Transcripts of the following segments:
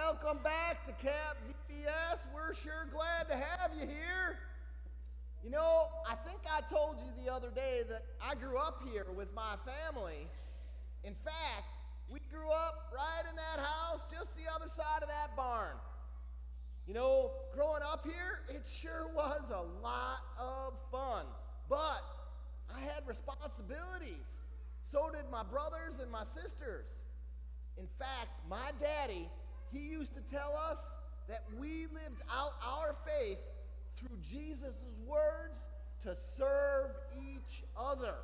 Welcome back to Camp VBS. We're sure glad to have you here. You know, I think I told you the other day that I grew up here with my family. In fact, we grew up right in that house, just the other side of that barn. You know, growing up here, it sure was a lot of fun. But I had responsibilities. So did my brothers and my sisters. In fact, my daddy, he used to tell us that we lived out our faith through Jesus' words to serve each other.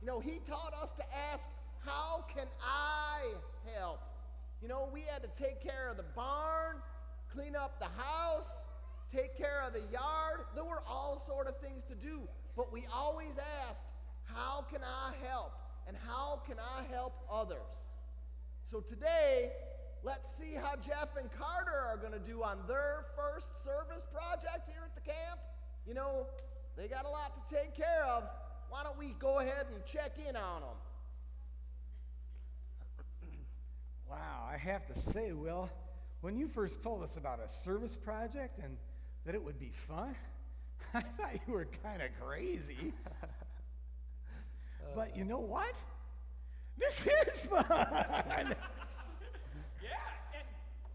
You know, he taught us to ask, how can I help? You know, we had to take care of the barn, clean up the house, take care of the yard. There were all sort of things to do, but we always asked, how can I help? And how can I help others? So today, let's see how Jeff and Carter are going to do on their first service project here at the camp. You know, they got a lot to take care of. Why don't we go ahead and check in on them? Wow, I have to say, Will, when you first told us about a service project and that it would be fun, I thought you were kind of crazy. But you know what? This is fun! Yeah, and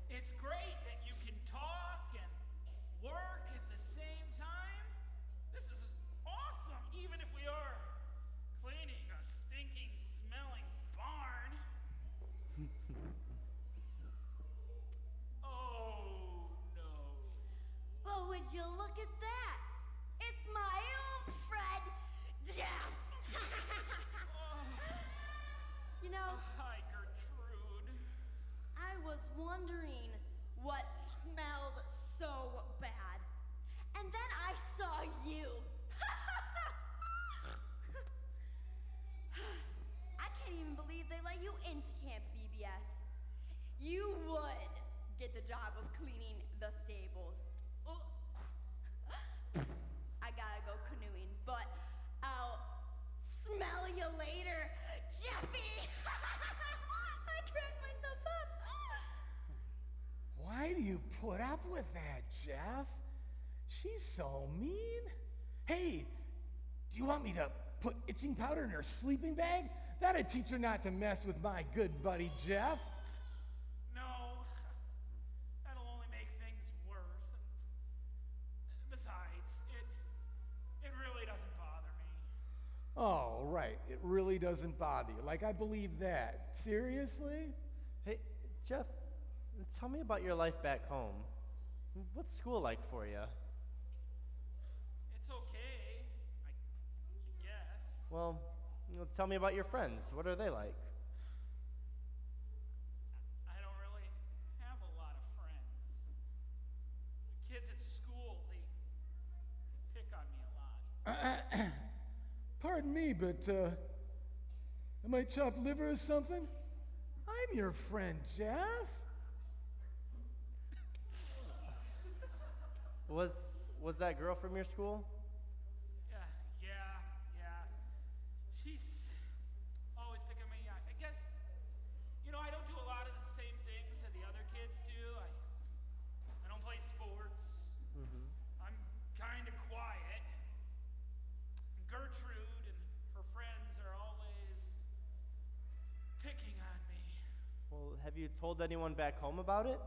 it's great that you can talk and work at the same time. This is awesome, even if we are cleaning a stinking, smelling barn. Oh, no. But would you look at that? It's my old friend, Jeff. You know, Hi, Gertrude. I was wondering what smelled so bad. And then I saw you. I can't even believe they let you into Camp VBS. You would get the job of cleaning the stables. Ugh. I gotta go canoeing, but I'll smell you later, Jeffy! I cracked myself up. Why do you put up with that, Jeff? She's so mean. Hey, do you want me to put itching powder in her sleeping bag? That'd teach her not to mess with my good buddy, Jeff. No, that'll only make things worse. Besides, it really doesn't bother me. Oh, right. It really doesn't bother you. Like, I believe that. Seriously? Hey, Jeff, tell me about your life back home. What's school like for you? It's okay, I guess. Well, tell me about your friends. What are they like? I don't really have a lot of friends. The kids at school, they pick on me a lot. Pardon me, but, am I chopped liver or something? I'm your friend, Jeff. Was that girl from your school? Yeah. She's always picking me. I guess, you know, I don't do a lot of the same things that the other kids do. I don't play sports. Mm-hmm. I'm kind of quiet. And Gertrude and her friends are always picking on me. Well, have you told anyone back home about it?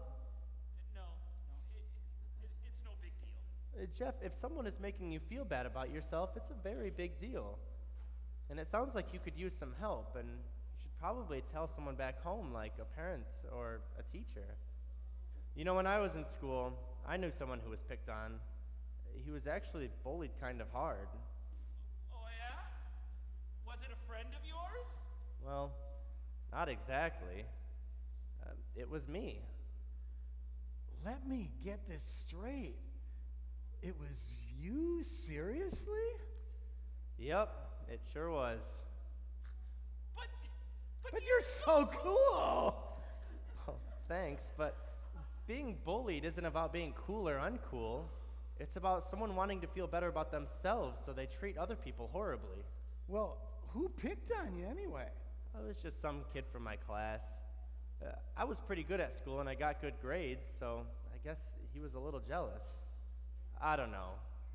No, it's no big deal. Jeff, if someone is making you feel bad about yourself, it's a very big deal. And it sounds like you could use some help, and you should probably tell someone back home, like a parent or a teacher. You know, when I was in school, I knew someone who was picked on. He was actually bullied kind of hard. Oh, yeah? Was it a friend of yours? Well, not exactly. It was me. Let me get this straight. It was you? Seriously? Yep, it sure was. But You're so cool! Well, thanks, but being bullied isn't about being cool or uncool. It's about someone wanting to feel better about themselves, so they treat other people horribly. Well, who picked on you anyway? I was just some kid from my class. I was pretty good at school and I got good grades, so I guess he was a little jealous. I don't know.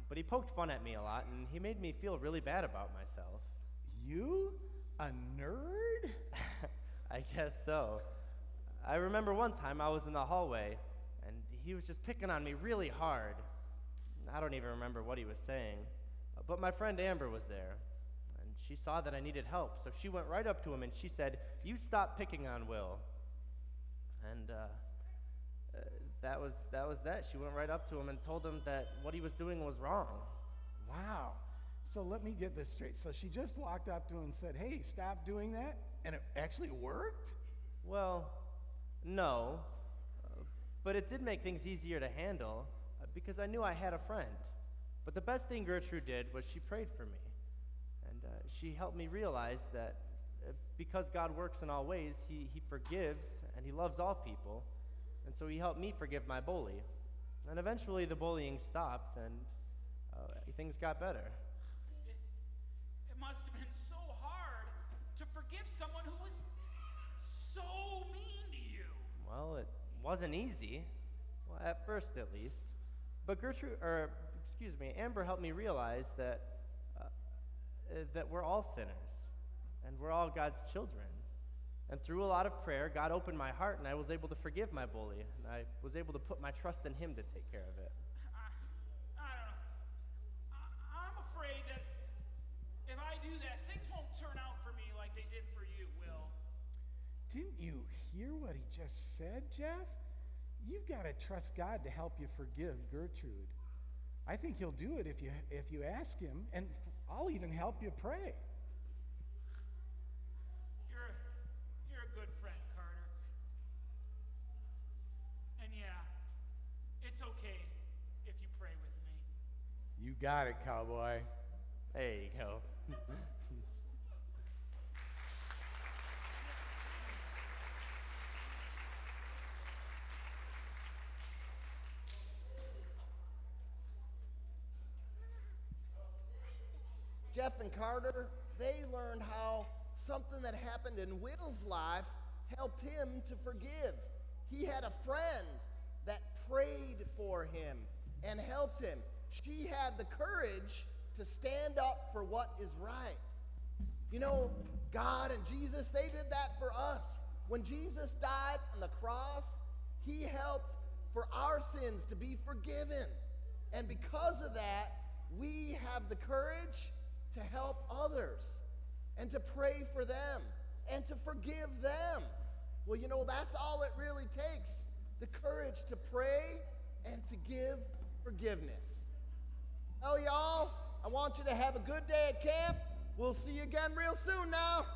But he poked fun at me a lot and he made me feel really bad about myself. You? A nerd? I guess so. I remember one time I was in the hallway and he was just picking on me really hard. I don't even remember what he was saying. But my friend Amber was there, and she saw that I needed help, so she went right up to him and she said, "You stop picking on Will." And that was that. She went right up to him and told him that what he was doing was wrong. Wow. So let me get this straight. So she just walked up to him and said, "Hey, stop doing that," and it actually worked? Well, no, but it did make things easier to handle because I knew I had a friend. But the best thing Gertrude did was she prayed for me, and she helped me realize that because God works in all ways, he forgives and he loves all people, and so he helped me forgive my bully. And eventually the bullying stopped and things got better. It must have been so hard to forgive someone who was so mean to you. Well, it wasn't easy, well, at first at least. But Amber helped me realize that we're all sinners, and we're all God's children. And through a lot of prayer, God opened my heart, and I was able to forgive my bully, and I was able to put my trust in him to take care of it. I don't know. I'm afraid that if I do that, things won't turn out for me like they did for you, Will. Didn't you hear what he just said, Jeff? You've got to trust God to help you forgive Gertrude. I think he'll do it if you ask him, and I'll even help you pray. You're a good friend, Carter. And yeah, it's okay if you pray with me. You got it, cowboy. There you go. Jeff and Carter, they learned how something that happened in Will's life helped him to forgive. He had a friend that prayed for him and helped him. She had the courage to stand up for what is right. You know, God and Jesus, they did that for us. When Jesus died on the cross, he helped for our sins to be forgiven. And because of that, we have the courage to help others and to pray for them and to forgive them. Well, you know, that's all it really takes, the courage to pray and to give forgiveness. Oh, y'all, I want you to have a good day at camp. We'll see you again real soon now.